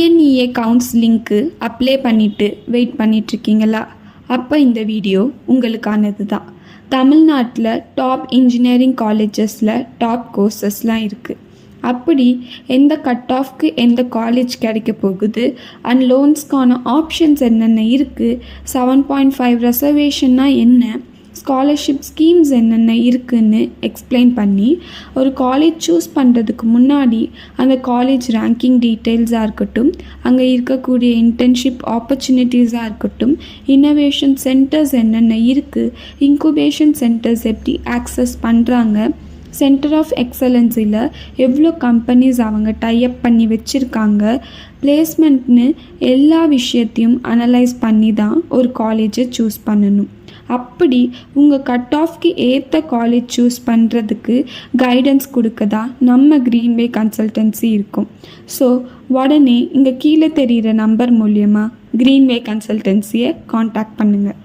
TNEA கவுன்சிலிங்க்கு apply பண்ணிவிட்டு wait பண்ணிகிட்ருக்கீங்களா? அப்போ இந்த வீடியோ உங்களுக்கானது தான். தமிழ்நாட்டில் டாப் இன்ஜினியரிங் காலேஜஸில் டாப் கோர்சஸ்லாம் இருக்குது. அப்படி எந்த கட் ஆஃப்க்கு எந்த காலேஜ் கிடைக்க போகுது அண்ட் லோன்ஸ்க்கான ஆப்ஷன்ஸ் என்னென்ன இருக்குது, 7.5 ரெசர்வேஷன்னா என்ன, ஸ்காலர்ஷிப் ஸ்கீம்ஸ் என்னென்ன இருக்குதுன்னு எக்ஸ்பிளைன் பண்ணி ஒரு காலேஜ் சூஸ் பண்ணுறதுக்கு முன்னாடி அந்த காலேஜ் ரேங்கிங் டீட்டெயில்ஸாக இருக்கட்டும், அங்கே இருக்கக்கூடிய இன்டர்ன்ஷிப் ஆப்பர்ச்சுனிட்டிஸாக இருக்கட்டும், இன்னோவேஷன் சென்டர்ஸ் என்னென்ன இருக்குது, இன்குபேஷன் சென்டர்ஸ் எப்படி ஆக்சஸ் பண்ணுறாங்க, சென்டர் ஆஃப் எக்ஸலன்ஸில் எவ்வளோ கம்பெனிஸ் அவங்க டைப் பண்ணி வச்சுருக்காங்க, பிளேஸ்மெண்ட்னு எல்லா விஷயத்தையும் அனலைஸ் பண்ணி தான் ஒரு காலேஜை சூஸ் பண்ணணும். அப்படி உங்கள் கட் ஆஃப்க்கு ஏற்ற காலேஜ் சூஸ் பண்ணுறதுக்கு கைடன்ஸ் கொடுக்கதா நம்ம கிரீன்வே கன்சல்டன்சி இருக்கும். ஸோ உடனே இங்கே கீழே தெரிகிற நம்பர் மூலியமாக கிரீன்வே கன்சல்டன்சியை காண்டாக்ட் பண்ணுங்கள்.